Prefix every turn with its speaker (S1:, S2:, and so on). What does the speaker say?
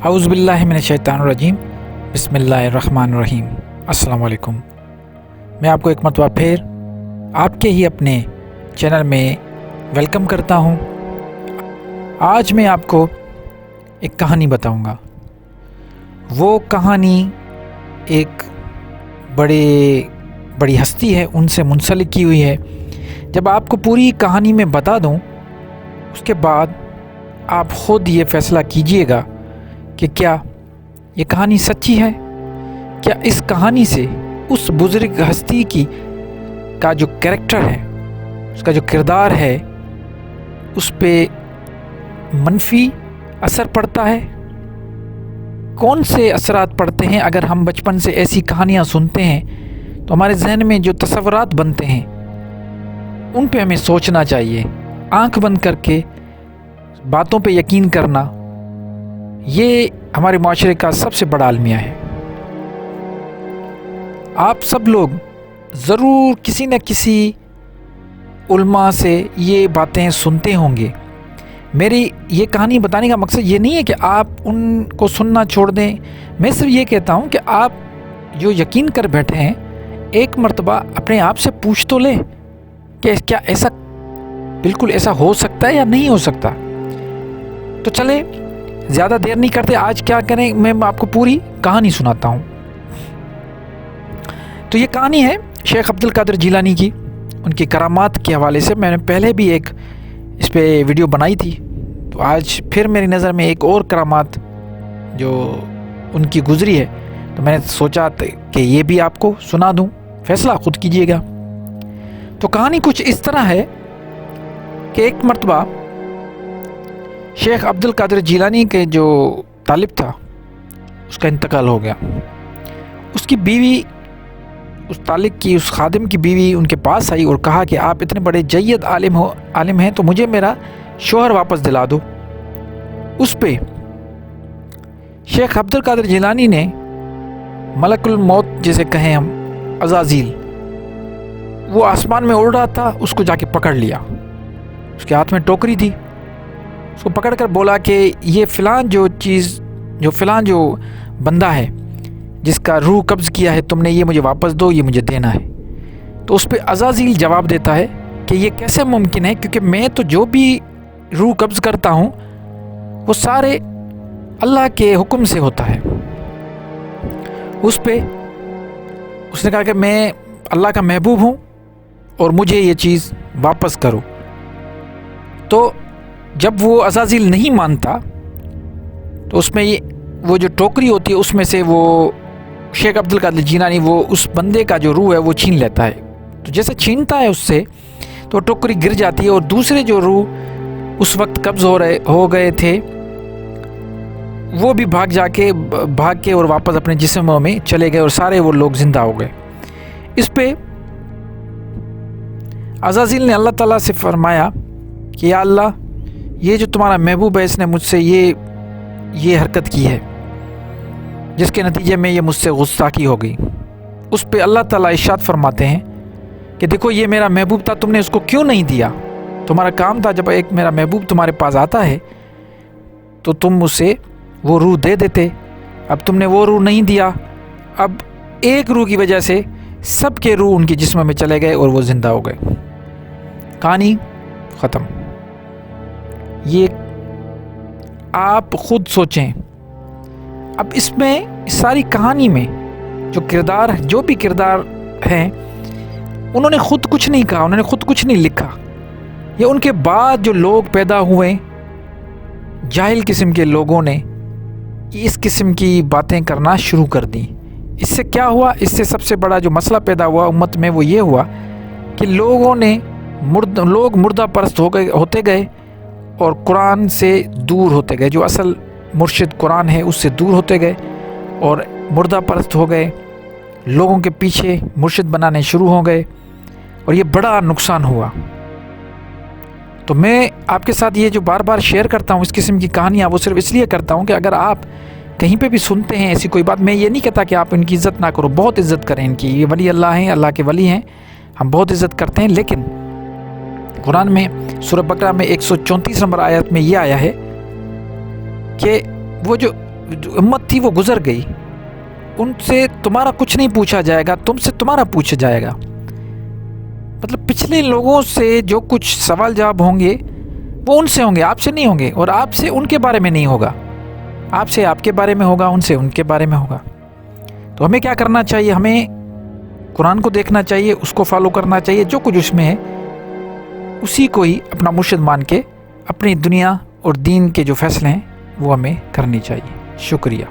S1: اعوذ باللہ من الشیطان الرجیم، بسم اللہ الرحمن الرحیم۔ السلام علیکم۔ میں آپ کو ایک مرتبہ پھر آپ کے ہی اپنے چینل میں ویلکم کرتا ہوں۔ آج میں آپ کو ایک کہانی بتاؤں گا۔ وہ کہانی ایک بڑی ہستی ہے، ان سے منسلک کی ہوئی ہے۔ جب آپ کو پوری کہانی میں بتا دوں، اس کے بعد آپ خود یہ فیصلہ کیجئے گا کہ کیا یہ کہانی سچی ہے، کیا اس کہانی سے اس بزرگ ہستی کا جو کریکٹر ہے، اس کا جو کردار ہے، اس پہ منفی اثر پڑتا ہے۔ کون سے اثرات پڑتے ہیں؟ اگر ہم بچپن سے ایسی کہانیاں سنتے ہیں تو ہمارے ذہن میں جو تصورات بنتے ہیں ان پہ ہمیں سوچنا چاہیے۔ آنکھ بند کر کے باتوں پہ یقین کرنا، یہ ہمارے معاشرے کا سب سے بڑا المیہ ہے۔ آپ سب لوگ ضرور کسی نہ کسی علماء سے یہ باتیں سنتے ہوں گے۔ میری یہ کہانی بتانے کا مقصد یہ نہیں ہے کہ آپ ان کو سننا چھوڑ دیں۔ میں صرف یہ کہتا ہوں کہ آپ جو یقین کر بیٹھے ہیں، ایک مرتبہ اپنے آپ سے پوچھ تو لیں کہ کیا ایسا بالکل ایسا ہو سکتا ہے یا نہیں ہو سکتا۔ تو چلیں زیادہ دیر نہیں کرتے، آج کیا کریں، میں آپ کو پوری کہانی سناتا ہوں۔ تو یہ کہانی ہے شیخ عبد القادر جیلانی کی، ان کی کرامات کے حوالے سے۔ میں نے پہلے بھی ایک اس پہ ویڈیو بنائی تھی، تو آج پھر میری نظر میں ایک اور کرامات جو ان کی گزری ہے، تو میں نے سوچا کہ یہ بھی آپ کو سنا دوں، فیصلہ خود کیجیے گا۔ تو کہانی کچھ اس طرح ہے کہ ایک مرتبہ شیخ عبد القادر جیلانی کے جو طالب تھا، اس کا انتقال ہو گیا۔ اس کی بیوی، اس طالب کی، اس خادم کی بیوی ان کے پاس آئی اور کہا کہ آپ اتنے بڑے جید عالم ہیں تو مجھے میرا شوہر واپس دلا دو۔ اس پہ شیخ عبد القادر جیلانی نے ملک الموت جسے کہیں ہم، عزازیل، وہ آسمان میں اڑ رہا تھا، اس کو جا کے پکڑ لیا۔ اس کے ہاتھ میں ٹوکری تھی، اس کو پکڑ کر بولا کہ یہ فلان جو بندہ ہے جس کا روح قبض کیا ہے تم نے، یہ مجھے واپس دو، یہ مجھے دینا ہے۔ تو اس پہ عزازیل جواب دیتا ہے کہ یہ کیسے ممکن ہے، کیونکہ میں تو جو بھی روح قبض کرتا ہوں وہ سارے اللہ کے حکم سے ہوتا ہے۔ اس پہ اس نے کہا کہ میں اللہ کا محبوب ہوں اور مجھے یہ چیز واپس کرو۔ تو جب وہ عزازیل نہیں مانتا تو اس میں وہ جو ٹوکری ہوتی ہے، اس میں سے وہ شیخ عبد القادر جیلانی وہ اس بندے کا جو روح ہے وہ چھین لیتا ہے۔ تو جیسے چھینتا ہے اس سے تو ٹوکری گر جاتی ہے، اور دوسرے جو روح اس وقت قبض ہو گئے تھے وہ بھی بھاگ کے اور واپس اپنے جسموں میں چلے گئے، اور سارے وہ لوگ زندہ ہو گئے۔ اس پہ عزازیل نے اللہ تعالیٰ سے فرمایا کہ یا اللہ، یہ جو تمہارا محبوب ہے اس نے مجھ سے یہ حرکت کی ہے، جس کے نتیجے میں یہ مجھ سے گستاخی ہو گئی۔ اس پہ اللہ تعالیٰ ارشاد فرماتے ہیں کہ دیکھو یہ میرا محبوب تھا، تم نے اس کو کیوں نہیں دیا؟ تمہارا کام تھا جب ایک میرا محبوب تمہارے پاس آتا ہے تو تم اسے وہ روح دے دیتے۔ اب تم نے وہ روح نہیں دیا، اب ایک روح کی وجہ سے سب کے روح ان کے جسم میں چلے گئے اور وہ زندہ ہو گئے۔ کہانی ختم۔ یہ آپ خود سوچیں۔ اب اس میں ساری کہانی میں جو بھی کردار ہیں، انہوں نے خود کچھ نہیں کہا، انہوں نے خود کچھ نہیں لکھا۔ یہ ان کے بعد جو لوگ پیدا ہوئے، جاہل قسم کے لوگوں نے اس قسم کی باتیں کرنا شروع کر دیں۔ اس سے کیا ہوا؟ اس سے سب سے بڑا جو مسئلہ پیدا ہوا امت میں وہ یہ ہوا کہ لوگ مردہ پرست ہوتے گئے اور قرآن سے دور ہوتے گئے۔ جو اصل مرشد قرآن ہے اس سے دور ہوتے گئے اور مردہ پرست ہو گئے، لوگوں کے پیچھے مرشد بنانے شروع ہو گئے، اور یہ بڑا نقصان ہوا۔ تو میں آپ کے ساتھ یہ جو بار بار شیئر کرتا ہوں اس قسم کی کہانیاں، وہ صرف اس لیے کرتا ہوں کہ اگر آپ کہیں پہ بھی سنتے ہیں ایسی کوئی بات، میں یہ نہیں کہتا کہ آپ ان کی عزت نہ کرو، بہت عزت کریں ان کی، یہ ولی اللہ ہیں، اللہ کے ولی ہیں، ہم بہت عزت کرتے ہیں۔ لیکن قرآن میں سورہ بقرہ میں 134 نمبر آیت میں یہ آیا ہے کہ وہ جو جو امت تھی وہ گزر گئی، ان سے تمہارا کچھ نہیں پوچھا جائے گا، تم سے تمہارا پوچھا جائے گا۔ مطلب پچھلے لوگوں سے جو کچھ سوال جواب ہوں گے وہ ان سے ہوں گے، آپ سے نہیں ہوں گے، اور آپ سے ان کے بارے میں نہیں ہوگا، آپ سے آپ کے بارے میں ہوگا، ان سے ان کے بارے میں ہوگا۔ تو ہمیں کیا کرنا چاہیے؟ ہمیں قرآن کو دیکھنا چاہیے، اس کو فالو کرنا چاہیے، جو کچھ اس میں ہے اسی کو ہی اپنا مرشد مان کے اپنی دنیا اور دین کے جو فیصلے ہیں وہ ہمیں کرنی چاہیے۔ شکریہ۔